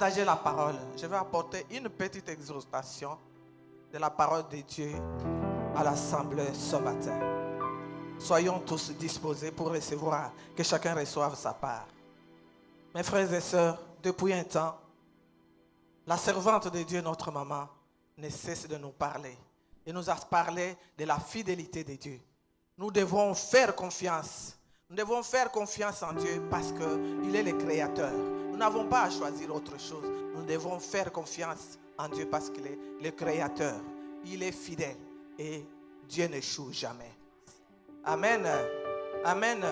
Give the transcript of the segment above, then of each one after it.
partager la parole. Je vais apporter une petite exhortation de la parole de Dieu à l'assemblée ce matin. Soyons tous disposés pour recevoir, que chacun reçoive sa part. Mes frères et sœurs, depuis un temps, la servante de Dieu, notre maman, ne cesse de nous parler. Et nous a parlé de la fidélité de Dieu. Nous devons faire confiance. Nous devons faire confiance en Dieu parce qu'il est le Créateur. Nous n'avons pas à choisir autre chose. Nous devons faire confiance en Dieu parce qu'il est le Créateur. Il est fidèle et Dieu n'échoue jamais. Amen. Amen.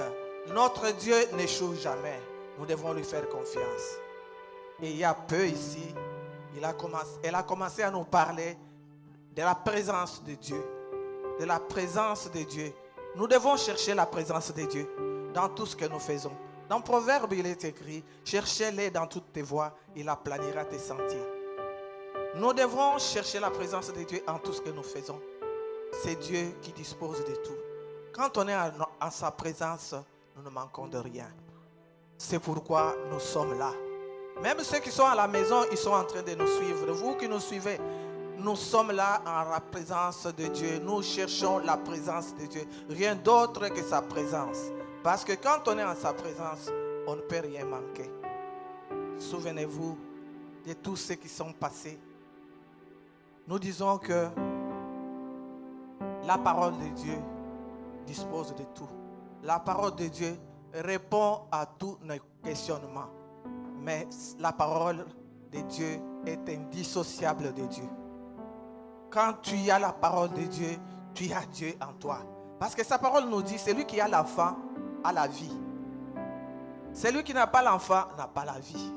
Notre Dieu n'échoue jamais. Nous devons lui faire confiance. Et il y a peu ici, elle a commencé à nous parler de la présence de Dieu. De la présence de Dieu. Nous devons chercher la présence de Dieu dans tout ce que nous faisons. Dans Proverbe, il est écrit, cherchez-les dans toutes tes voies, il aplanira tes sentiers. Nous devons chercher la présence de Dieu en tout ce que nous faisons. C'est Dieu qui dispose de tout. Quand on est en sa présence, nous ne manquons de rien. C'est pourquoi nous sommes là. Même ceux qui sont à la maison, ils sont en train de nous suivre. Vous qui nous suivez, nous sommes là en la présence de Dieu. Nous cherchons la présence de Dieu. Rien d'autre que sa présence. Parce que quand on est en sa présence, on ne peut rien manquer. Souvenez-vous de tous ceux qui sont passés. Nous disons que la parole de Dieu dispose de tout. La parole de Dieu répond à tous nos questionnements. Mais la parole de Dieu est indissociable de Dieu. Quand tu as la parole de Dieu, tu as Dieu en toi. Parce que sa parole nous dit, celui qui a l'enfant a la vie. Celui qui n'a pas l'enfant n'a pas la vie.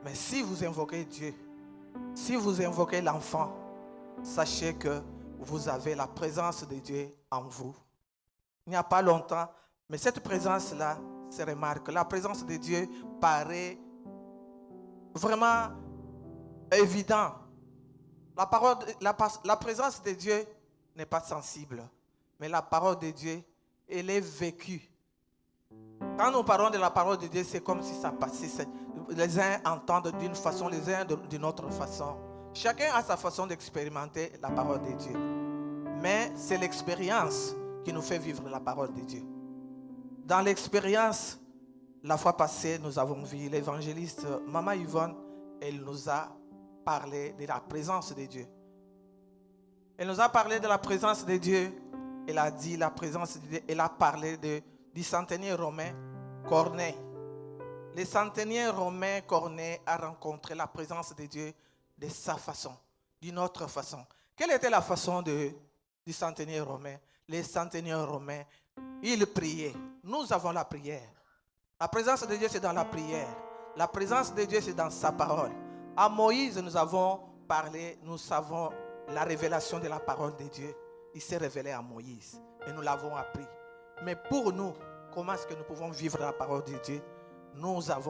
Mais si vous invoquez Dieu, si vous invoquez l'enfant, sachez que vous avez la présence de Dieu en vous. Il n'y a pas longtemps, mais cette présence-là se remarque. La présence de Dieu paraît vraiment évidente. La présence de Dieu n'est pas sensible, mais la parole de Dieu, elle est vécue. Quand nous parlons de la parole de Dieu, c'est comme si ça passait. Les uns entendent d'une façon, les uns d'une autre façon. Chacun a sa façon d'expérimenter la parole de Dieu. Mais c'est l'expérience qui nous fait vivre la parole de Dieu. Dans l'expérience, la fois passée, nous avons vu l'évangéliste Maman Yvonne, elle nous a parlé de la présence de Dieu. Elle nous a parlé de la présence de Dieu. Elle a dit la présence de Dieu. Elle a parlé du centenier romain Corneille. Le centenier romain Corneille a rencontré la présence de Dieu de sa façon, d'une autre façon. Quelle était la façon du centenier romain? Les centeniers romains, ils priaient. Nous avons la prière. La présence de Dieu, c'est dans la prière. La présence de Dieu, c'est dans sa parole. À Moïse, nous avons parlé, nous savons la révélation de la parole de Dieu. Il s'est révélé à Moïse et nous l'avons appris. Mais pour nous, comment est-ce que nous pouvons vivre la parole de Dieu?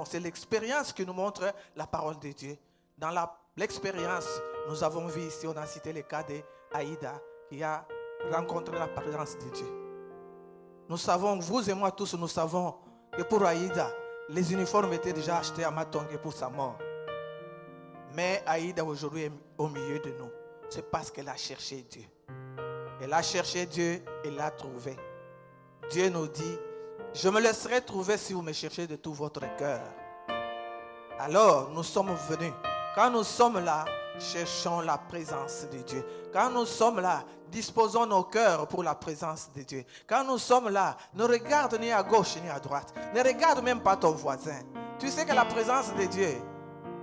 C'est l'expérience qui nous montre la parole de Dieu. Dans l'expérience, nous avons vu ici, on a cité le cas d'Aïda qui a rencontré la présence de Dieu. Nous savons, vous et moi tous, nous savons que pour Aïda, les uniformes étaient déjà achetés à Matongue pour sa mort. Mais Aïda aujourd'hui est au milieu de nous. C'est parce qu'elle a cherché Dieu. Elle a cherché Dieu et l'a trouvé. Dieu nous dit, je me laisserai trouver si vous me cherchez de tout votre cœur. Alors, nous sommes venus. Quand nous sommes là, cherchons la présence de Dieu. Quand nous sommes là, disposons nos cœurs pour la présence de Dieu. Quand nous sommes là, ne regarde ni à gauche ni à droite. Ne regarde même pas ton voisin. Tu sais que la présence de Dieu,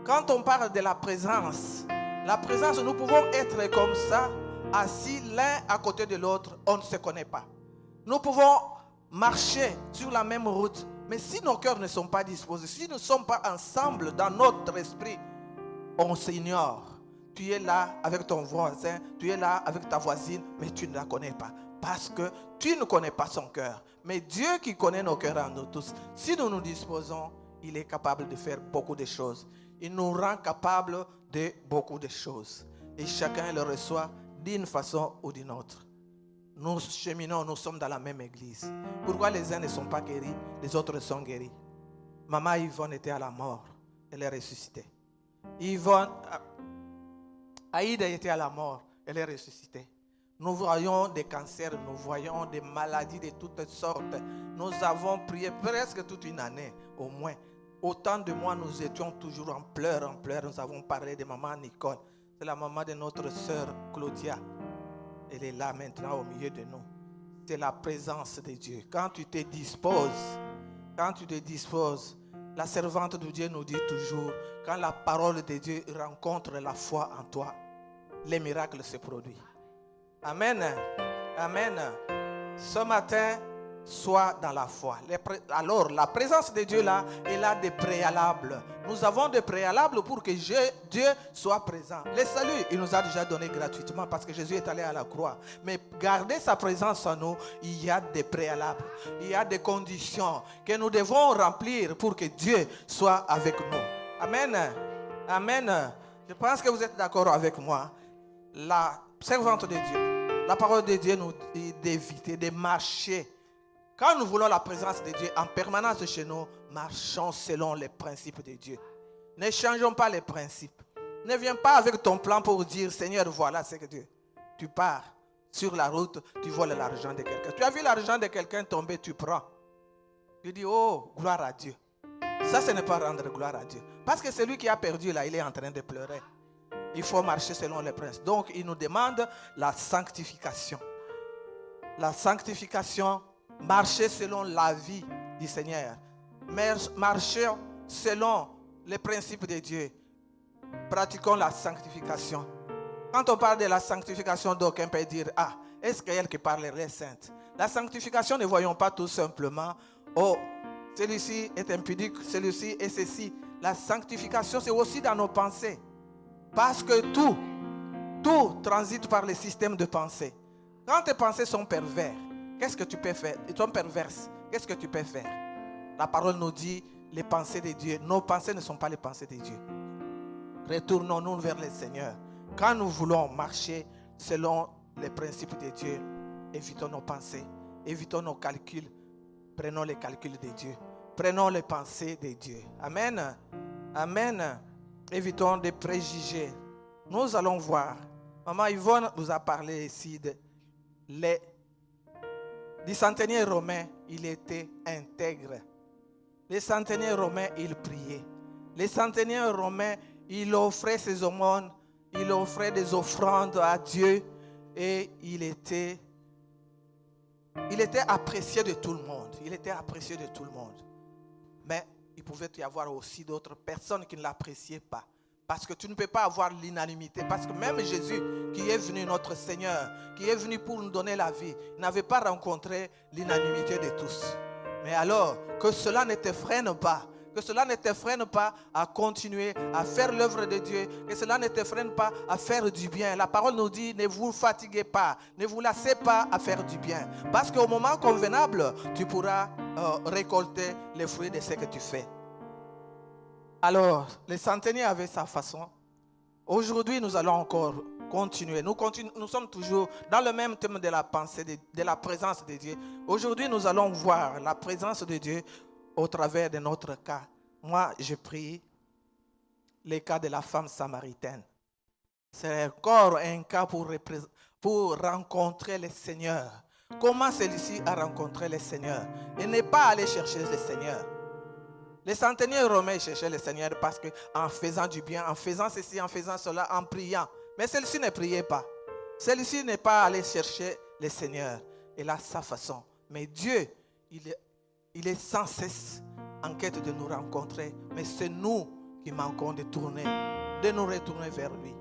quand on parle de la présence, nous pouvons être comme ça, assis l'un à côté de l'autre, on ne se connaît pas. Nous pouvons marcher sur la même route, mais si nos cœurs ne sont pas disposés, si nous ne sommes pas ensemble dans notre esprit, on s'ignore. Tu es là avec ton voisin, tu es là avec ta voisine, mais tu ne la connais pas. Parce que tu ne connais pas son cœur. Mais Dieu qui connaît nos cœurs en nous tous, si nous nous disposons, il est capable de faire beaucoup de choses. Il nous rend capables de beaucoup de choses. Et chacun le reçoit d'une façon ou d'une autre. Nous cheminons, nous sommes dans la même église. Pourquoi les uns ne sont pas guéris, les autres sont guéris? Maman Yvonne était à la mort, elle est ressuscitée. Yvonne, Aïda était à la mort, elle est ressuscitée. Nous voyons des cancers, nous voyons des maladies de toutes sortes. Nous avons prié presque toute une année, au moins. Autant de mois, nous étions toujours en pleurs, en pleurs. Nous avons parlé de maman Nicole. C'est la maman de notre sœur Claudia. Elle est là maintenant au milieu de nous. C'est la présence de Dieu. Quand tu te disposes, la servante de Dieu nous dit toujours, quand la parole de Dieu rencontre la foi en toi, les miracles se produisent. Amen. Amen. Ce matin, sois dans la foi. Alors, la présence de Dieu là, elle a des préalables. Nous avons des préalables pour que Dieu soit présent. Le salut, il nous a déjà donné gratuitement parce que Jésus est allé à la croix. Mais garder sa présence en nous, il y a des préalables. Il y a des conditions que nous devons remplir pour que Dieu soit avec nous. Amen. Amen. Je pense que vous êtes d'accord avec moi. La servante de Dieu, la parole de Dieu nous dit d'éviter, de marcher. Quand nous voulons la présence de Dieu en permanence chez nous, marchons selon les principes de Dieu. Ne changeons pas les principes. Ne viens pas avec ton plan pour dire, Seigneur, voilà ce que Dieu. Tu pars sur la route, tu voles l'argent de quelqu'un. Tu as vu l'argent de quelqu'un tomber, tu prends. Tu dis, oh, gloire à Dieu. Ça, ce n'est pas rendre gloire à Dieu. Parce que celui qui a perdu là, il est en train de pleurer. Il faut marcher selon les principes. Donc, il nous demande la sanctification. La sanctification, marcher selon la vie du Seigneur. Marcher selon les principes de Dieu. Pratiquons la sanctification. Quand on parle de la sanctification, d'aucuns peuvent dire, ah, est-ce qu'elle qui parlerait sainte? La sanctification, ne voyons pas tout simplement, oh, celui-ci est impudique, celui-ci est ceci. La sanctification, c'est aussi dans nos pensées. Parce que tout transite par le système de pensée. Quand tes pensées sont perverses, qu'est-ce que tu peux faire? Elles sont perverses. Qu'est-ce que tu peux faire? La parole nous dit les pensées de Dieu. Nos pensées ne sont pas les pensées de Dieu. Retournons-nous vers le Seigneur. Quand nous voulons marcher selon les principes de Dieu, évitons nos pensées, évitons nos calculs, prenons les calculs de Dieu, prenons les pensées de Dieu. Amen. Amen. Évitons des préjugés. Nous allons voir. Maman Yvonne nous a parlé ici du centenier romain. Il était intègre. Les centeniers romains, ils priaient. Les centeniers romains, ils offraient ses aumônes, ils offraient des offrandes à Dieu et il était apprécié de tout le monde. Il était apprécié de tout le monde. Mais il pouvait y avoir aussi d'autres personnes qui ne l'appréciaient pas. Parce que tu ne peux pas avoir l'unanimité. Parce que même Jésus, qui est venu, notre Seigneur, qui est venu pour nous donner la vie, n'avait pas rencontré l'unanimité de tous. Mais alors, que cela ne te freine pas. Que cela ne te freine pas à continuer à faire l'œuvre de Dieu. Que cela ne te freine pas à faire du bien. La parole nous dit, ne vous fatiguez pas. Ne vous lassez pas à faire du bien. Parce qu'au moment convenable, tu pourras récolter les fruits de ce que tu fais. Alors, les centeniers avaient sa façon. Aujourd'hui, nous allons encore continuer. Nous sommes toujours dans le même thème de la pensée, de la présence de Dieu. Aujourd'hui, nous allons voir la présence de Dieu au travers de notre cas. Moi, je prie le cas de la femme samaritaine. C'est encore un cas pour rencontrer le Seigneur. Comment celui-ci a rencontré le Seigneur? Il n'est pas allé chercher le Seigneur. Les centeniers romains cherchaient le Seigneur parce qu'en faisant du bien, en faisant ceci, en faisant cela, en priant. Mais celui-ci ne priait pas. Celui-ci n'est pas allé chercher le Seigneur. Il a sa façon. Mais Dieu, il est sans cesse en quête de nous rencontrer. Mais c'est nous qui manquons de nous retourner vers lui.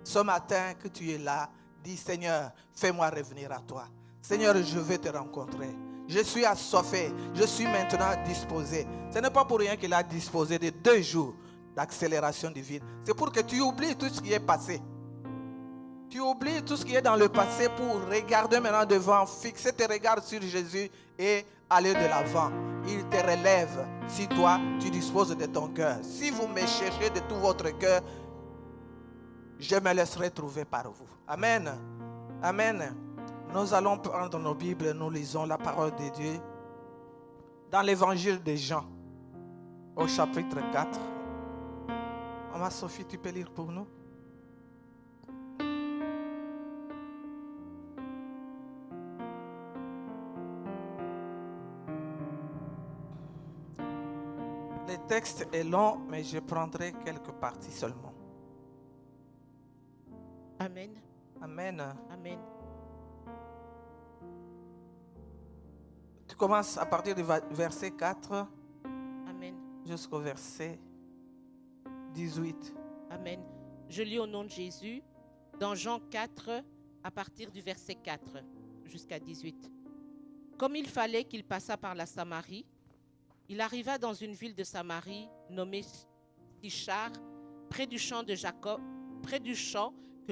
Ce matin que tu es là, dis Seigneur, fais-moi revenir à toi. Seigneur, je veux te rencontrer. Je suis assoiffé. Je suis maintenant disposé. Ce n'est pas pour rien qu'il a disposé de 2 jours d'accélération divine. C'est pour que tu oublies tout ce qui est passé. Tu oublies tout ce qui est dans le passé pour regarder maintenant devant, fixer tes regards sur Jésus et aller de l'avant. Il te relève si toi, tu disposes de ton cœur. Si vous me cherchez de tout votre cœur, je me laisserai trouver par vous. Amen. Amen. Nous allons prendre nos Bibles, nous lisons la parole de Dieu dans l'évangile de Jean, au chapitre 4. Maman Sophie, tu peux lire pour nous? Le texte est long, mais je prendrai quelques parties seulement. Amen. Amen. Amen. Tu commences à partir du verset 4 Amen. jusqu'au verset 18. Amen. Je lis au nom de Jésus dans Jean 4 à partir du verset 4 jusqu'à 18. Comme il fallait qu'il passât par la Samarie, il arriva dans une ville de Samarie nommée Sichar, près du champ que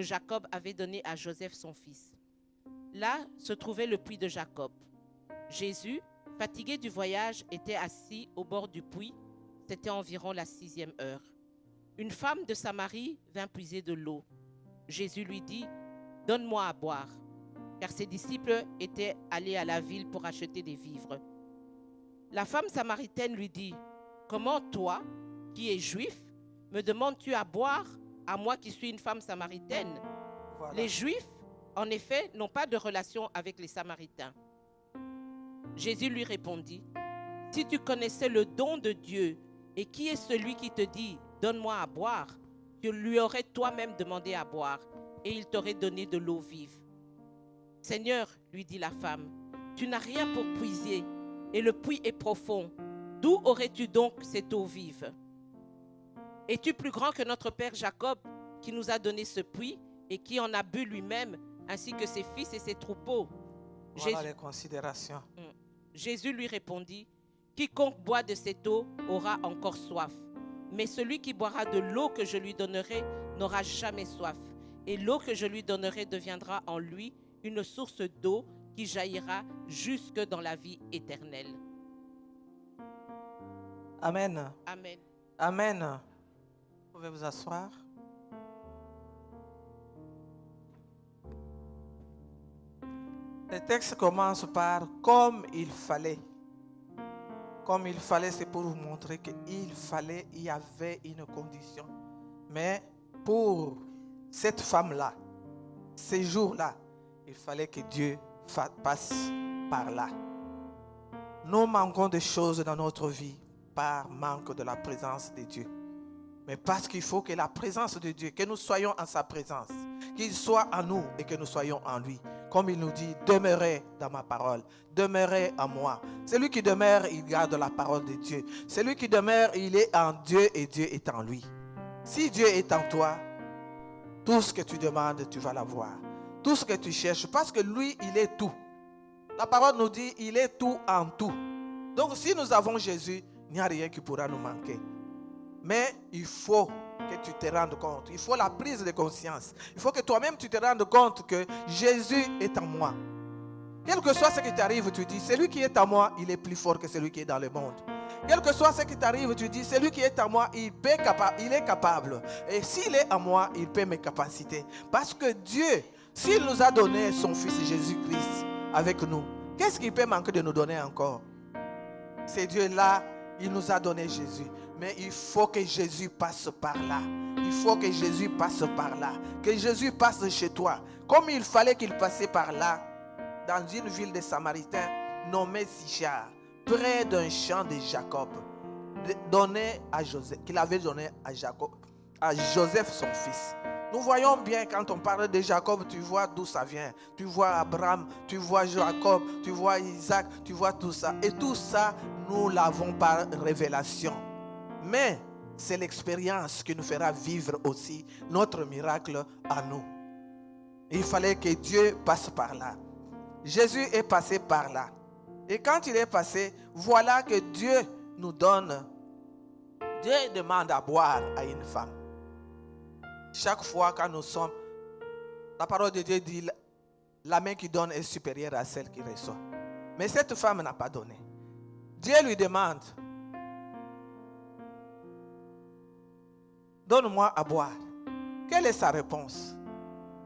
Jacob avait donné à Joseph son fils. Là se trouvait le puits de Jacob. Jésus, fatigué du voyage, était assis au bord du puits. C'était environ la 6e heure. Une femme de Samarie vint puiser de l'eau. Jésus lui dit, « Donne-moi à boire. » Car ses disciples étaient allés à la ville pour acheter des vivres. La femme samaritaine lui dit, « Comment toi, qui es juif, me demandes-tu à boire, à moi qui suis une femme samaritaine? » Voilà. Les Juifs, en effet, n'ont pas de relation avec les Samaritains. Jésus lui répondit, « Si tu connaissais le don de Dieu et qui est celui qui te dit, « Donne-moi à boire », tu lui aurais toi-même demandé à boire et il t'aurait donné de l'eau vive. « Seigneur, lui dit la femme, tu n'as rien pour puiser et le puits est profond. D'où aurais-tu donc cette eau vive? Es-tu plus grand que notre père Jacob qui nous a donné ce puits et qui en a bu lui-même, ainsi que ses fils et ses troupeaux? » Voilà les considérations. Jésus lui répondit, « Quiconque boit de cette eau aura encore soif. Mais celui qui boira de l'eau que je lui donnerai n'aura jamais soif. Et l'eau que je lui donnerai deviendra en lui une source d'eau qui jaillira jusque dans la vie éternelle. » Amen. Amen. Amen. Vous pouvez vous asseoir. Le texte commence par « comme il fallait ». Comme il fallait, c'est pour vous montrer qu'il fallait, il y avait une condition. Mais pour cette femme-là, ces jours-là, il fallait que Dieu passe par là. Nous manquons de choses dans notre vie par manque de la présence de Dieu. Mais parce qu'il faut que la présence de Dieu, que nous soyons en sa présence, qu'il soit en nous et que nous soyons en lui. Comme il nous dit, demeurez dans ma parole, demeurez en moi. Celui qui demeure, il garde la parole de Dieu. Celui qui demeure, il est en Dieu et Dieu est en lui. Si Dieu est en toi, tout ce que tu demandes, tu vas l'avoir. Tout ce que tu cherches, parce que lui, il est tout. La parole nous dit, il est tout en tout. Donc si nous avons Jésus, il n'y a rien qui pourra nous manquer. Mais il faut que tu te rendes compte. Il faut la prise de conscience. Il faut que toi-même tu te rendes compte que Jésus est en moi. Quel que soit ce qui t'arrive, tu dis, celui qui est en moi, il est plus fort que celui qui est dans le monde. Quel que soit ce qui t'arrive, tu dis, celui qui est en moi, il est capable. Et s'il est en moi, il peut mes capacités. Parce que Dieu, s'il nous a donné son Fils Jésus-Christ avec nous, qu'est-ce qu'il peut manquer de nous donner encore? C'est Dieu-là, il nous a donné Jésus. Mais il faut que Jésus passe par là. Il faut que Jésus passe par là. Que Jésus passe chez toi. Comme il fallait qu'il passe par là, dans une ville de Samaritains nommée Sichar, près d'un champ de Jacob, donné à Joseph, qu'il avait donné à Joseph son fils. Nous voyons bien quand on parle de Jacob, tu vois d'où ça vient. Tu vois Abraham, tu vois Jacob, tu vois Isaac, tu vois tout ça. Et tout ça, nous l'avons par révélation. Mais c'est l'expérience qui nous fera vivre aussi notre miracle à nous. Il fallait que Dieu passe par là. Jésus est passé par là. Et quand il est passé, voilà que Dieu nous donne. Dieu demande à boire à une femme. Chaque fois quand nous sommes, la parole de Dieu dit, la main qui donne est supérieure à celle qui reçoit. Mais cette femme n'a pas donné. Dieu lui demande, donne-moi à boire. Quelle est sa réponse?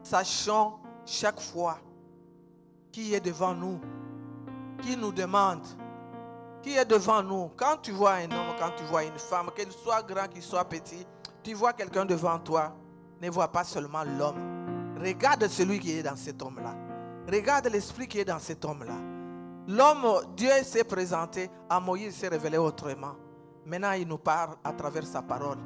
Sachons chaque fois qui est devant nous, qui nous demande, qui est devant nous. Quand tu vois un homme, quand tu vois une femme, qu'elle soit grand, qu'il soit petit, tu vois quelqu'un devant toi, ne vois pas seulement l'homme. Regarde celui qui est dans cet homme-là. Regarde l'esprit qui est dans cet homme-là. L'homme, Dieu s'est présenté, à Moïse il s'est révélé autrement. Maintenant, il nous parle à travers sa parole.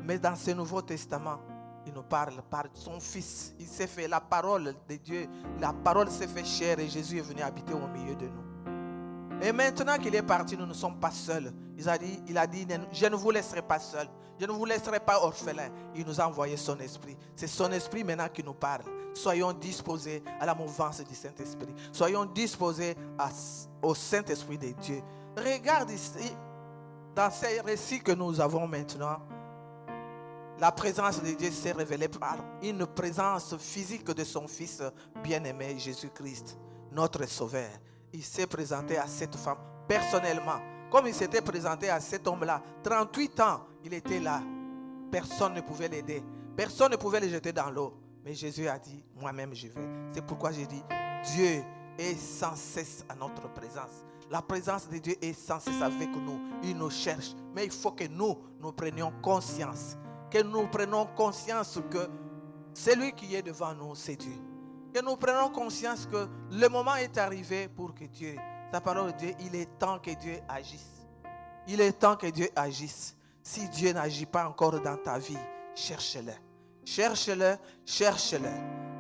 Mais dans ce Nouveau Testament, il nous parle par son Fils. Il s'est fait la parole de Dieu. La parole s'est fait chair et Jésus est venu habiter au milieu de nous. Et maintenant qu'il est parti, nous ne sommes pas seuls. Il a dit, je ne vous laisserai pas seuls. Je ne vous laisserai pas orphelins. Il nous a envoyé son esprit. C'est son esprit maintenant qui nous parle. Soyons disposés à la mouvance du Saint-Esprit. Soyons disposés au Saint-Esprit de Dieu. Regarde ici, dans ces récits que nous avons maintenant, la présence de Dieu s'est révélée par une présence physique de son Fils bien-aimé, Jésus-Christ, notre Sauveur. Il s'est présenté à cette femme personnellement. Comme il s'était présenté à cet homme-là, 38 ans, il était là. Personne ne pouvait l'aider. Personne ne pouvait le jeter dans l'eau. Mais Jésus a dit, moi-même je vais. C'est pourquoi j'ai dit, Dieu est sans cesse à notre présence. La présence de Dieu est sans cesse avec nous. Il nous cherche. Mais il faut que nous prenions conscience. Que nous prenions conscience que celui qui est devant nous, c'est Dieu. Que nous prenions conscience que le moment est arrivé pour que Dieu, sa parole de Dieu, il est temps que Dieu agisse. Il est temps que Dieu agisse. Si Dieu n'agit pas encore dans ta vie, cherche-le. Cherche-le, cherche-le.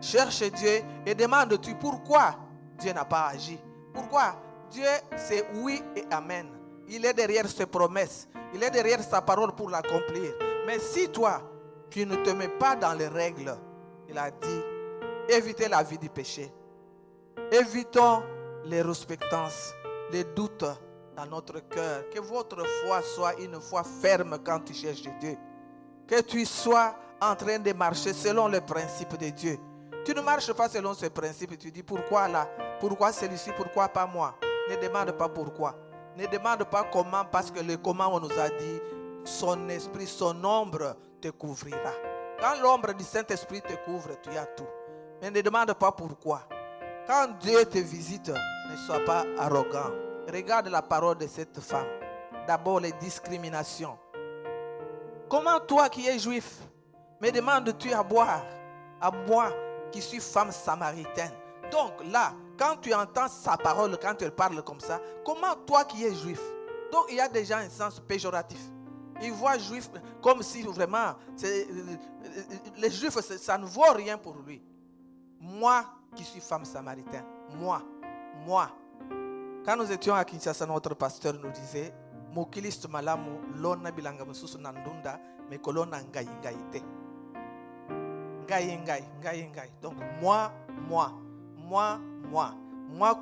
Cherche Dieu et demande-tu pourquoi Dieu n'a pas agi. Pourquoi? Dieu, c'est oui et amen. Il est derrière ses promesses. Il est derrière sa parole pour l'accomplir. Mais si toi, tu ne te mets pas dans les règles, il a dit, évitez la vie du péché. Évitons les respectances, les doutes dans notre cœur. Que votre foi soit une foi ferme quand tu cherches Dieu. Que tu sois en train de marcher selon les principes de Dieu. Tu ne marches pas selon ce principe. Tu dis pourquoi là? Pourquoi celui-ci? Pourquoi pas moi? Ne demande pas pourquoi. Ne demande pas comment, parce que le comment on nous a dit, son esprit, son ombre te couvrira. Quand l'ombre du Saint-Esprit te couvre, tu as tout. Mais ne demande pas pourquoi. Quand Dieu te visite, ne sois pas arrogant. Regarde la parole de cette femme. D'abord les discriminations. Comment toi qui es juif, me demandes-tu à boire? À moi qui suis femme samaritaine. Donc là, quand tu entends sa parole, quand elle parle comme ça, comment toi qui es juif? Donc il y a déjà un sens péjoratif. Ils voient juif comme si vraiment les juifs, ça ne vaut rien pour lui. Moi qui suis femme samaritaine, moi. Quand nous étions à Kinshasa, notre pasteur nous disait, Mokilist malamu lona bilanga mususu nandunda mekolona ngai ngaite. Ngai. Donc moi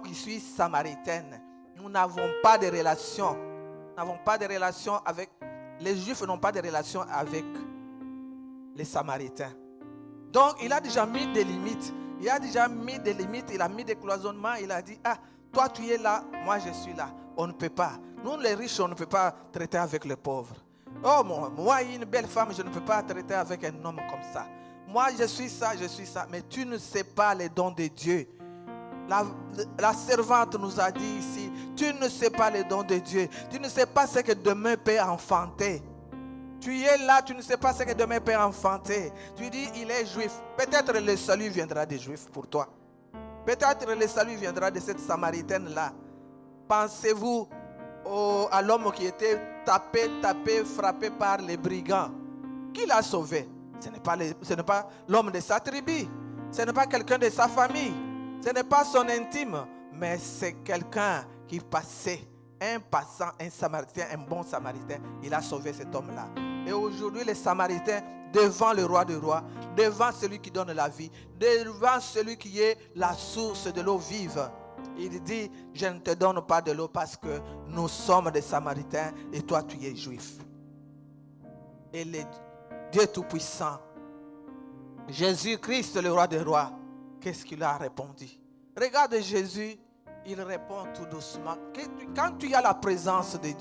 qui suis samaritaine, nous n'avons pas de relation. Avec les Juifs, n'ont pas de relation avec les Samaritains. Donc il a déjà mis des limites. Il a mis des cloisonnements. Il a dit, toi tu es là, moi je suis là. On ne peut pas. Nous les riches, on ne peut pas traiter avec les pauvres. Oh moi une belle femme, je ne peux pas traiter avec un homme comme ça. Moi je suis ça. Mais tu ne sais pas les dons de Dieu. La servante nous a dit ici, tu ne sais pas les dons de Dieu. Tu ne sais pas ce que demain peut enfanter. Tu es là, tu ne sais pas ce que demain peut enfanter. Tu dis, il est juif. Peut-être le salut viendra des juifs pour toi. Peut-être le salut viendra de cette Samaritaine-là. Pensez-vous à l'homme qui était tapé, frappé par les brigands. Qui l'a sauvé? Ce n'est pas l'homme de sa tribu. Ce n'est pas quelqu'un de sa famille. Ce n'est pas son intime. Mais c'est quelqu'un qui passait. Un passant, un Samaritain, un bon Samaritain. Il a sauvé cet homme-là. Et aujourd'hui, les Samaritains, devant le roi des rois, devant celui qui donne la vie, devant celui qui est la source de l'eau vive, il dit, je ne te donne pas de l'eau parce que nous sommes des Samaritains et toi tu es juif. Et le Dieu Tout-Puissant, Jésus-Christ, le roi des rois, qu'est-ce qu'il a répondu? Regarde Jésus, il répond tout doucement. Quand tu as la présence de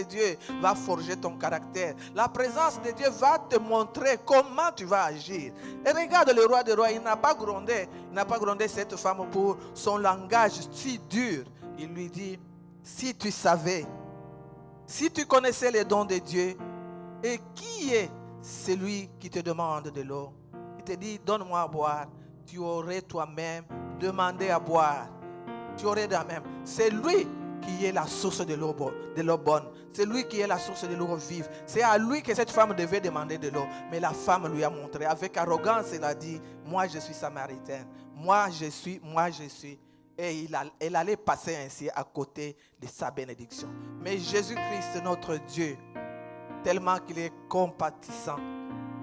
Dieu va forger ton caractère. La présence de Dieu va te montrer comment tu vas agir. Et regarde le roi des rois, il n'a pas grondé cette femme pour son langage si dur. Il lui dit, si tu savais, si tu connaissais les dons de Dieu, et qui est celui qui te demande de l'eau, qui te dit donne-moi à boire, tu aurais toi-même demandé à boire. Tu aurais toi-même. C'est lui qui est la source de l'eau bonne. C'est lui qui est la source de l'eau vive. C'est à lui que cette femme devait demander de l'eau. Mais la femme lui a montré. Avec arrogance, elle a dit, moi je suis samaritaine. Moi je suis. Et elle allait passer ainsi à côté de sa bénédiction. Mais Jésus-Christ, notre Dieu, tellement qu'il est compatissant,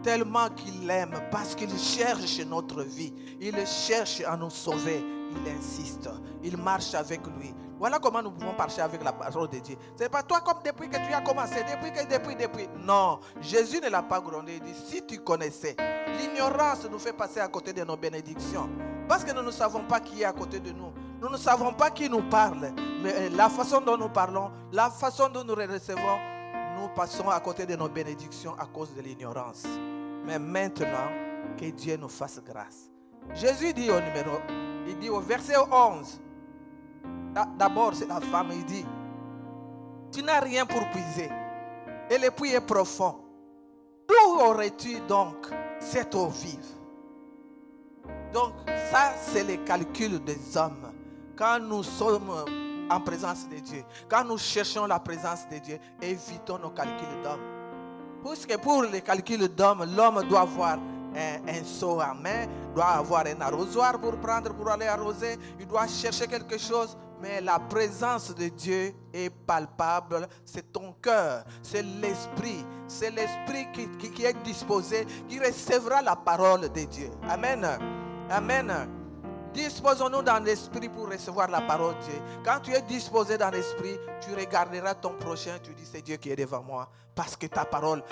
tellement qu'il aime, parce qu'il cherche notre vie, il cherche à nous sauver, il insiste, il marche avec lui. Voilà comment nous pouvons marcher avec la parole de Dieu. Ce n'est pas toi comme depuis que tu as commencé, depuis. Non, Jésus ne l'a pas grondé. Il dit, si tu connaissais, l'ignorance nous fait passer à côté de nos bénédictions. Parce que nous ne savons pas qui est à côté de nous. Nous ne savons pas qui nous parle. Mais la façon dont nous parlons, la façon dont nous les recevons, nous passons à côté de nos bénédictions à cause de l'ignorance. Mais maintenant, que Dieu nous fasse grâce. Jésus dit au verset 11, d'abord c'est la femme, il dit, tu n'as rien pour puiser, et le puits est profond. D'où aurais-tu donc cette eau vive? Donc ça c'est le calcul des hommes. Quand nous sommes en présence de Dieu, quand nous cherchons la présence de Dieu, évitons nos calculs d'hommes. Puisque pour les calculs d'hommes, l'homme doit avoir un seau à main, doit avoir un arrosoir pour prendre, pour aller arroser, il doit chercher quelque chose. Mais la présence de Dieu est palpable, c'est ton cœur, c'est l'esprit qui est disposé, qui recevra la parole de Dieu. Amen. Amen. Disposons-nous dans l'esprit pour recevoir la parole de Dieu. Quand tu es disposé dans l'esprit, tu regarderas ton prochain, tu dis c'est Dieu qui est devant moi. Parce que ta parole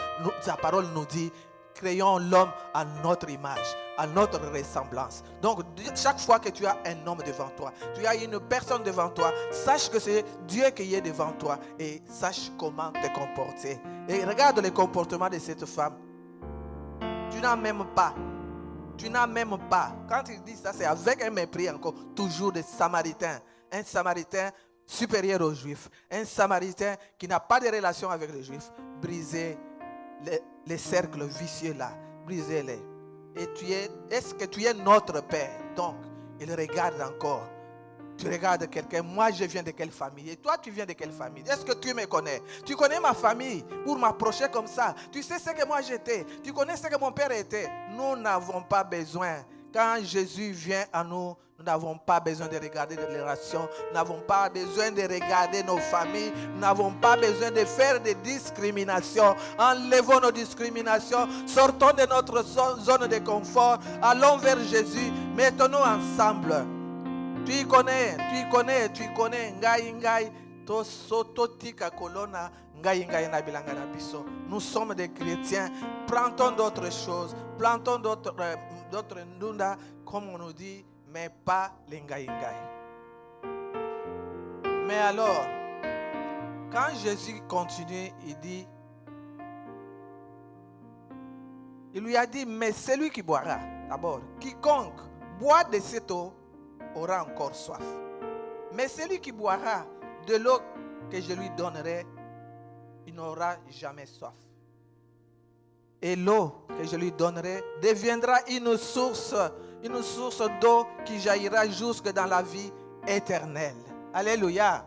nous dit, créons l'homme à notre image, à notre ressemblance. Donc chaque fois que tu as un homme devant toi, tu as une personne devant toi, sache que c'est Dieu qui est devant toi et sache comment te comporter. Et regarde le comportement de cette femme. Tu n'as même pas, quand il dit ça, c'est avec un mépris encore, toujours des Samaritains. Un Samaritain supérieur aux Juifs. Un Samaritain qui n'a pas de relation avec les Juifs. Briser les cercles vicieux là. Brisez-les. Et est-ce que tu es notre Père? Donc, il regarde encore. Tu regardes quelqu'un, moi je viens de quelle famille? Et toi tu viens de quelle famille? Est-ce que tu me connais? Tu connais ma famille pour m'approcher comme ça? Tu sais ce que moi j'étais? Tu connais ce que mon père était? Nous n'avons pas besoin. Quand Jésus vient à nous, nous n'avons pas besoin de regarder les relations, nous n'avons pas besoin de regarder nos familles, nous n'avons pas besoin de faire des discriminations. Enlevons nos discriminations, sortons de notre zone de confort, allons vers Jésus, mettons-nous ensemble. Tu connais, ngai, to sototika kolona, ngai na bilanga na biso. Nous sommes des chrétiens, plantons d'autres choses, plantons d'autres ndunda, comme on nous dit, mais pas les ngai. Mais alors, quand Jésus continue, il lui a dit, mais celui qui boira, d'abord, quiconque boit de cette eau, aura encore soif. Mais celui qui boira de l'eau que je lui donnerai, il n'aura jamais soif. Et l'eau que je lui donnerai deviendra une source d'eau qui jaillira jusque dans la vie éternelle. Alléluia.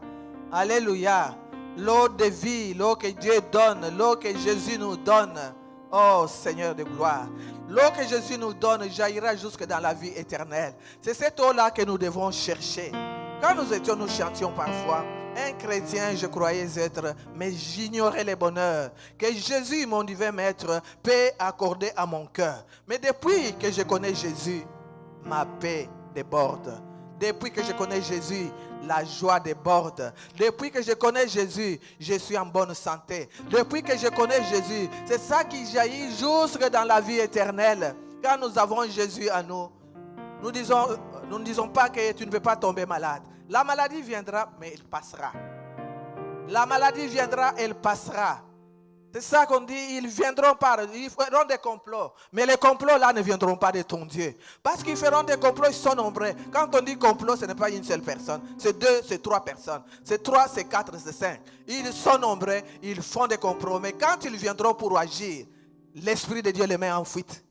Alléluia. L'eau de vie, l'eau que Dieu donne, l'eau que Jésus nous donne. Oh Seigneur de gloire. L'eau que Jésus nous donne jaillira jusque dans la vie éternelle. C'est cette eau-là que nous devons chercher. Quand nous chantions parfois, un chrétien je croyais être, mais j'ignorais le bonheur que Jésus, mon divin maître, peut accorder à mon cœur. Mais depuis que je connais Jésus, ma paix déborde. Depuis que je connais Jésus, la joie déborde. Depuis que je connais Jésus, je suis en bonne santé. Depuis que je connais Jésus, c'est ça qui jaillit jusque dans la vie éternelle. Quand nous avons Jésus à nous, nous ne disons pas que tu ne veux pas tomber malade. La maladie viendra, mais elle passera. La maladie viendra, elle passera. C'est ça qu'on dit, ils feront des complots. Mais les complots là ne viendront pas de ton Dieu. Parce qu'ils feront des complots, ils sont nombreux. Quand on dit complot, ce n'est pas une seule personne. C'est 2, c'est 3 personnes. C'est 3, c'est 4, c'est 5. Ils sont nombreux, ils font des complots. Mais quand ils viendront pour agir, l'Esprit de Dieu les met en fuite.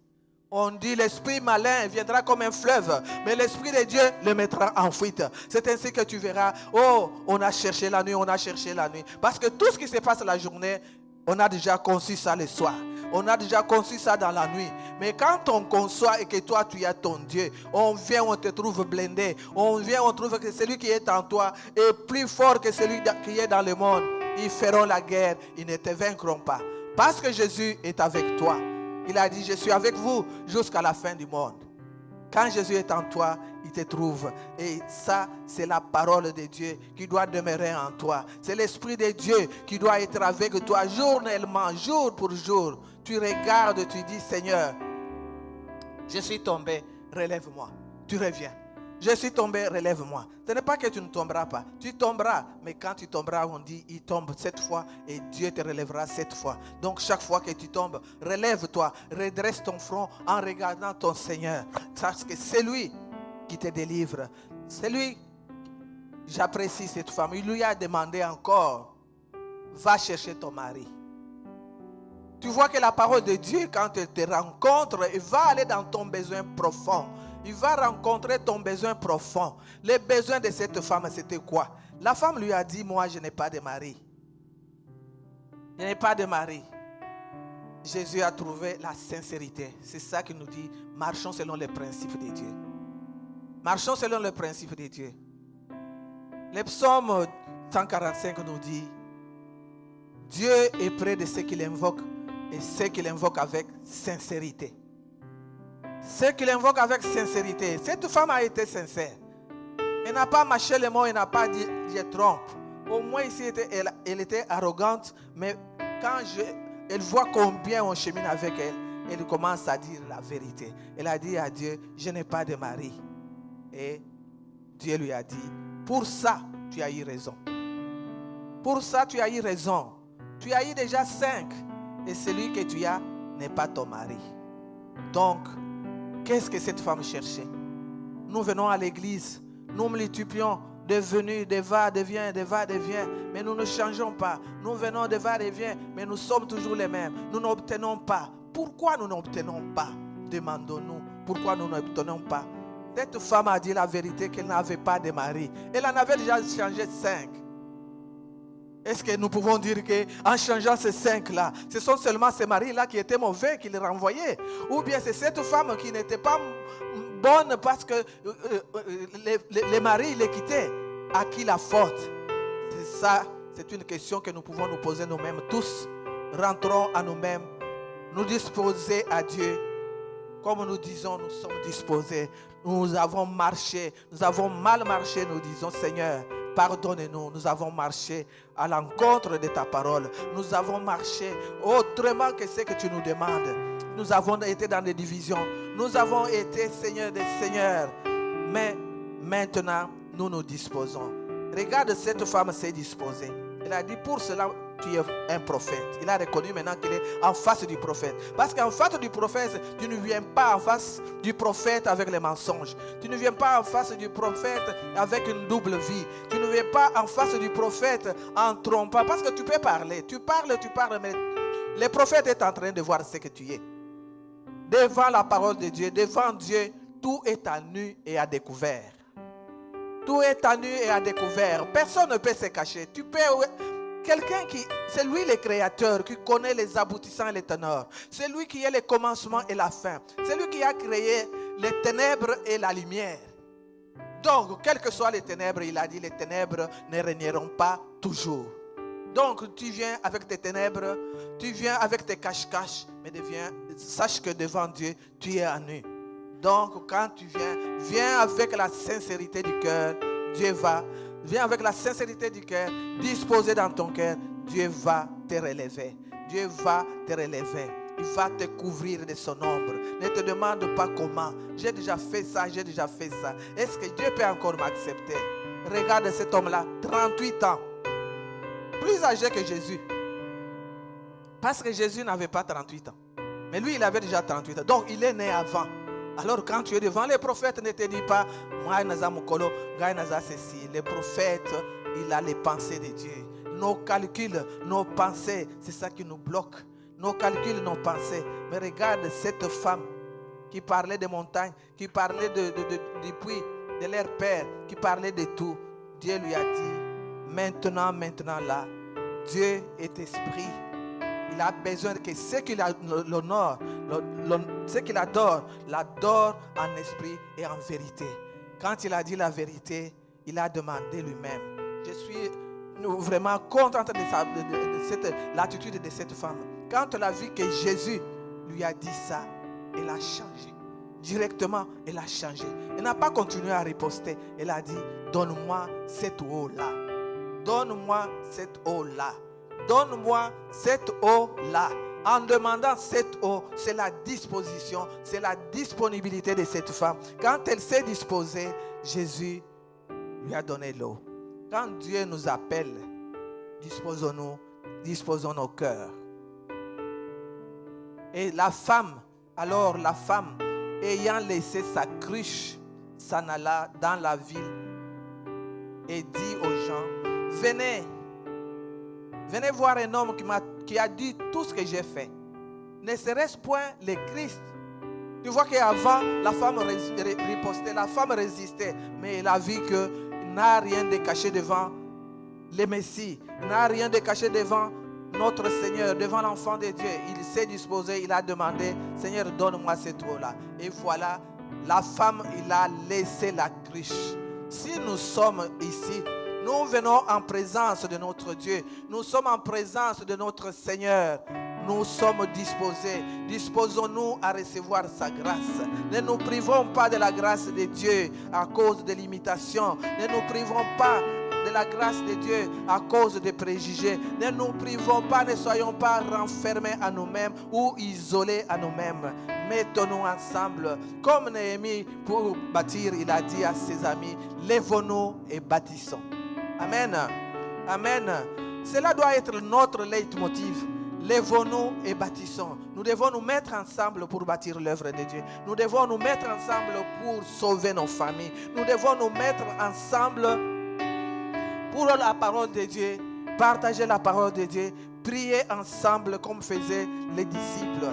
On dit l'esprit malin viendra comme un fleuve, mais l'Esprit de Dieu le mettra en fuite. C'est ainsi que tu verras, oh, on a cherché la nuit, on a cherché la nuit. Parce que tout ce qui se passe la journée, on a déjà conçu ça le soir. On a déjà conçu ça dans la nuit. Mais quand on conçoit et que toi tu as ton Dieu, on vient, on te trouve blindé. On vient, on trouve que celui qui est en toi est plus fort que celui qui est dans le monde. Ils feront la guerre, ils ne te vaincront pas. Parce que Jésus est avec toi. Il a dit, je suis avec vous jusqu'à la fin du monde. Quand Jésus est en toi, il te trouve. Et ça, c'est la parole de Dieu qui doit demeurer en toi. C'est l'Esprit de Dieu qui doit être avec toi journellement, jour pour jour. Tu regardes, tu dis, Seigneur, je suis tombé, relève-moi. Tu reviens. Je suis tombé, relève-moi. Ce n'est pas que tu ne tomberas pas. Tu tomberas. Mais quand tu tomberas, on dit, il tombe 7 fois et Dieu te relèvera 7 fois. Donc chaque fois que tu tombes, relève-toi. Redresse ton front en regardant ton Seigneur. Parce que c'est lui qui te délivre. C'est lui. J'apprécie cette femme. Il lui a demandé encore, va chercher ton mari. Tu vois que la parole de Dieu, quand elle te rencontre, elle va aller dans ton besoin profond. Il va rencontrer ton besoin profond. Les besoins de cette femme, c'était quoi? La femme lui a dit, moi, je n'ai pas de mari. Je n'ai pas de mari. Jésus a trouvé la sincérité. C'est ça qu'il nous dit, marchons selon les principes de Dieu. Marchons selon les principes de Dieu. Le psaume 145 nous dit, Dieu est près de ceux qui l'invoquent et ceux qui l'invoquent avec sincérité. Ceux qui l'invoquent avec sincérité. Cette femme a été sincère. Elle n'a pas mâché les mots, elle n'a pas dit je trompe. Au moins ici, elle était arrogante, mais quand elle voit combien on chemine avec elle, elle commence à dire la vérité. Elle a dit à Dieu, je n'ai pas de mari. Et Dieu lui a dit, pour ça, tu as eu raison. Pour ça, tu as eu raison. Tu as eu déjà 5. Et celui que tu as n'est pas ton mari. Donc, qu'est-ce que cette femme cherchait? Nous venons à l'église, nous multiplions de venus, de va, de vient, de va, de vient, mais nous ne changeons pas. Nous venons de va, de vient, mais nous sommes toujours les mêmes. Nous n'obtenons pas. Pourquoi nous n'obtenons pas? Demandons-nous. Pourquoi nous n'obtenons pas? Cette femme a dit la vérité qu'elle n'avait pas de mari. Elle en avait déjà changé 5. Est-ce que nous pouvons dire qu'en changeant ces 5-là, ce sont seulement ces maris-là qui étaient mauvais, qui les renvoyaient? Ou bien c'est cette femme qui n'était pas bonne parce que les maris les quittaient? À qui la faute? C'est ça, c'est une question que nous pouvons nous poser nous-mêmes tous. Rentrons à nous-mêmes, nous disposer à Dieu. Comme nous disons, nous sommes disposés. Nous avons marché, nous avons mal marché, nous disons Seigneur, pardonne-nous, nous avons marché à l'encontre de ta parole. Nous avons marché autrement que ce que tu nous demandes. Nous avons été dans des divisions. Nous avons été Seigneur des Seigneurs. Mais maintenant, nous nous disposons. Regarde, cette femme s'est disposée. Elle a dit, pour cela, tu es un prophète. Il a reconnu maintenant qu'il est en face du prophète. Parce qu'en face du prophète, tu ne viens pas en face du prophète avec les mensonges. Tu ne viens pas en face du prophète avec une double vie. Tu ne viens pas en face du prophète en trompant. Parce que tu peux parler. Tu parles, mais le prophète est en train de voir ce que tu es. Devant la parole de Dieu, devant Dieu, tout est à nu et à découvert. Tout est à nu et à découvert. Personne ne peut se cacher. Tu peux... Quelqu'un qui, c'est lui le créateur, qui connaît les aboutissants et les teneurs. C'est lui qui est le commencement et la fin. C'est lui qui a créé les ténèbres et la lumière. Donc, quelles que soient les ténèbres, il a dit, les ténèbres ne régneront pas toujours. Donc, tu viens avec tes ténèbres, tu viens avec tes cache-cache, mais sache que devant Dieu, tu es à nu. Donc, quand tu viens avec la sincérité du cœur, Dieu va. Viens avec la sincérité du cœur, disposé dans ton cœur, Dieu va te relever. Dieu va te relever. Il va te couvrir de son ombre. Ne te demande pas comment. J'ai déjà fait ça, j'ai déjà fait ça. Est-ce que Dieu peut encore m'accepter? Regarde cet homme-là, 38 ans. Plus âgé que Jésus. Parce que Jésus n'avait pas 38 ans. Mais lui, il avait déjà 38 ans. Donc, il est né avant. Alors quand tu es devant les prophètes, ne te dis pas, moi, Nazamukolo, Gaïnaza, ceci. Les prophètes, il a les pensées de Dieu. Nos calculs, nos pensées, c'est ça qui nous bloque. nos calculs, nos pensées. Mais regarde cette femme qui parlait des montagnes, qui parlait du puits, de leur père, qui parlait de tout. Dieu lui a dit, maintenant là, Dieu est esprit. Il a besoin que ceux qui l'honorent, ceux qui l'adorent en esprit et en vérité. Quand il a dit la vérité, il a demandé lui-même. Je suis vraiment contente de l'attitude de cette femme. Quand elle a vu que Jésus lui a dit ça, elle a changé. Directement, elle a changé. Elle n'a pas continué à riposter. Elle a dit, donne-moi cette eau-là. Donne-moi cette eau-là. Donne-moi cette eau-là. En demandant cette eau, c'est la disposition, c'est la disponibilité de cette femme. Quand elle s'est disposée, Jésus lui a donné l'eau. Quand Dieu nous appelle, disposons nos cœurs. Et la femme, ayant laissé sa cruche, s'en alla dans la ville et dit aux gens, venez voir un homme qui a dit tout ce que j'ai fait. Ne serait-ce point le Christ? Tu vois qu'avant, la femme ripostait, la femme résistait, mais elle a vu qu'il n'a rien de caché devant le Messie, il n'a rien de caché devant notre Seigneur, devant l'enfant de Dieu. Il s'est disposé, il a demandé, Seigneur, donne-moi cette eau-là. Et voilà, la femme, il a laissé la cruche. Si nous sommes ici, nous venons en présence de notre Dieu, nous sommes en présence de notre Seigneur. Nous sommes disposés. Disposons-nous à recevoir sa grâce. Ne nous privons pas de la grâce de Dieu à cause de l'imitation. Ne nous privons pas de la grâce de Dieu à cause des préjugés. Ne nous privons pas, ne soyons pas renfermés à nous-mêmes ou isolés à nous-mêmes. Mettons-nous ensemble. Comme Néhémie, pour bâtir, il a dit à ses amis, lèvons-nous et bâtissons. Amen. Amen. Cela doit être notre leitmotiv. Lèvons-nous et bâtissons. Nous devons nous mettre ensemble pour bâtir l'œuvre de Dieu. Nous devons nous mettre ensemble pour sauver nos familles. Nous devons nous mettre ensemble pour la parole de Dieu, partager la parole de Dieu, prier ensemble comme faisaient les disciples.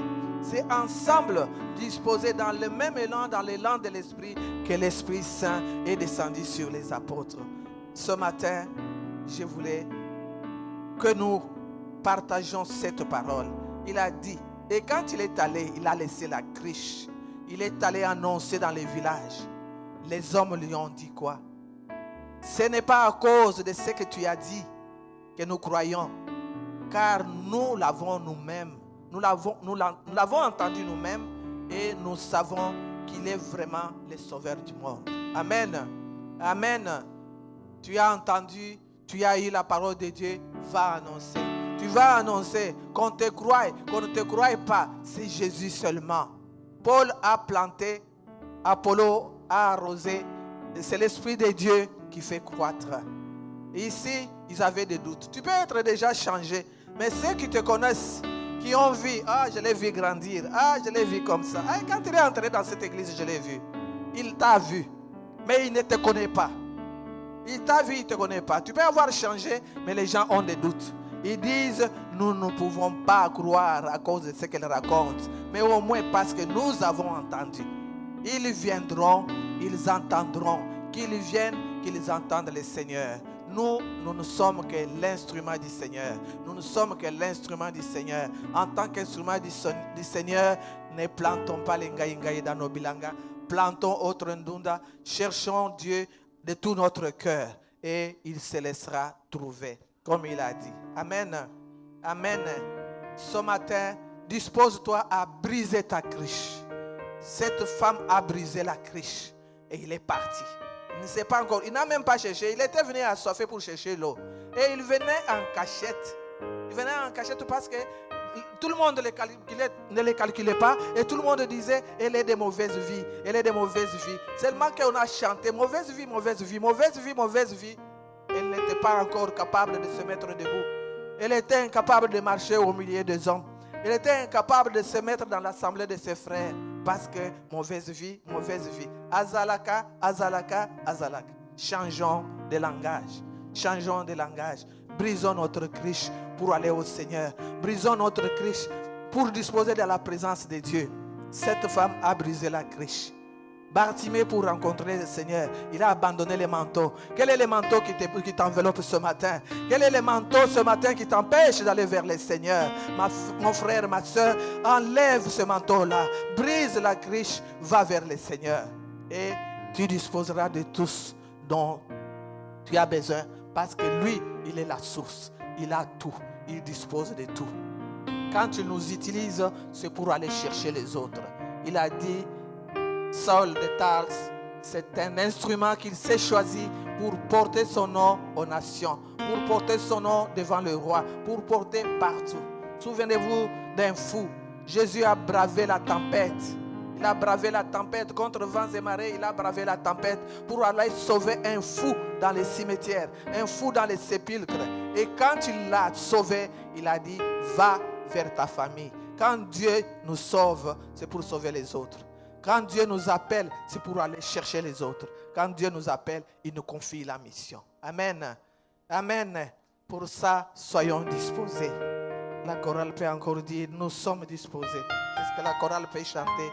C'est ensemble, disposés dans le même élan, dans l'élan de l'Esprit, que l'Esprit Saint est descendu sur les apôtres. Ce matin, je voulais que nous partageons cette parole. Il a dit, et quand il est allé, il a laissé la cruche. Il est allé annoncer dans les villages. Les hommes lui ont dit quoi? Ce n'est pas à cause de ce que tu as dit que nous croyons, car nous l'avons nous-mêmes. Nous l'avons entendu nous-mêmes et nous savons qu'il est vraiment le sauveur du monde. Amen. Amen. Tu as entendu, tu as eu la parole de Dieu, va annoncer. Tu vas annoncer qu'on te croie, qu'on ne te croie pas, c'est Jésus seulement. Paul a planté, Apollo a arrosé, c'est l'Esprit de Dieu qui fait croître. Ici, ils avaient des doutes. Tu peux être déjà changé, mais ceux qui te connaissent, qui ont vu, je l'ai vu grandir, je l'ai vu comme ça. Quand il est entré dans cette église, je l'ai vu. Il t'a vu, mais il ne te connaît pas. Il t'a vu, il ne te connaît pas. Tu peux avoir changé, mais les gens ont des doutes. Ils disent, nous ne pouvons pas croire à cause de ce qu'elle raconte, mais au moins parce que nous avons entendu. Ils viendront, ils entendront. Qu'ils viennent, qu'ils entendent le Seigneur. Nous ne sommes que l'instrument du Seigneur. Nous ne sommes que l'instrument du Seigneur. En tant qu'instrument du Seigneur, ne plantons pas les ngaïngaï dans nos bilanga. Plantons autre ndunda. Cherchons Dieu de tout notre cœur. Et il se laissera trouver. Comme il a dit. Amen. Amen. Ce matin, dispose-toi à briser ta cruche. Cette femme a brisé la cruche. Et il est parti. Il ne sait pas encore. Il n'a même pas cherché. Il était venu assoiffé pour chercher l'eau. Et il venait en cachette. Il venait en cachette parce que tout le monde ne les calculait pas. Et tout le monde disait, elle est de mauvaise vie. Elle est de mauvaise vie. Seulement qu'on a chanté, mauvaise vie, mauvaise vie, mauvaise vie, mauvaise vie. Elle n'était pas encore capable de se mettre debout. Elle était incapable de marcher au milieu des hommes. Elle était incapable de se mettre dans l'assemblée de ses frères. Parce que mauvaise vie, mauvaise vie. Azalaka, azalaka, azalaka. Changeons de langage. Changeons de langage. Brisons notre cruche pour aller au Seigneur. Brisons notre cruche pour disposer de la présence de Dieu. Cette femme a brisé la criche. Bartimée, pour rencontrer le Seigneur, il a abandonné les manteaux. Quel est le manteau qui t'enveloppe ce matin? Quel est le manteau ce matin qui t'empêche d'aller vers le Seigneur? Mon frère, ma soeur, enlève ce manteau-là. Brise la criche, va vers le Seigneur. Et tu disposeras de tout ce dont tu as besoin. Parce que lui, il est la source. Il a tout. Il dispose de tout. Quand il nous utilise, c'est pour aller chercher les autres. Il a dit, Saul de Tars, c'est un instrument qu'il s'est choisi pour porter son nom aux nations, pour porter son nom devant le roi, pour porter partout. Souvenez-vous d'un fou. Jésus a bravé la tempête. Il a bravé la tempête contre vents et marées. Il a bravé la tempête pour aller sauver un fou dans les cimetières, un fou dans les sépulcres. Et quand il l'a sauvé, il a dit, va vers ta famille. Quand Dieu nous sauve, c'est pour sauver les autres. Quand Dieu nous appelle, c'est pour aller chercher les autres. Quand Dieu nous appelle, il nous confie la mission. Amen. Amen. Pour ça, soyons disposés. La chorale peut encore dire, nous sommes disposés. Est-ce que la chorale peut chanter?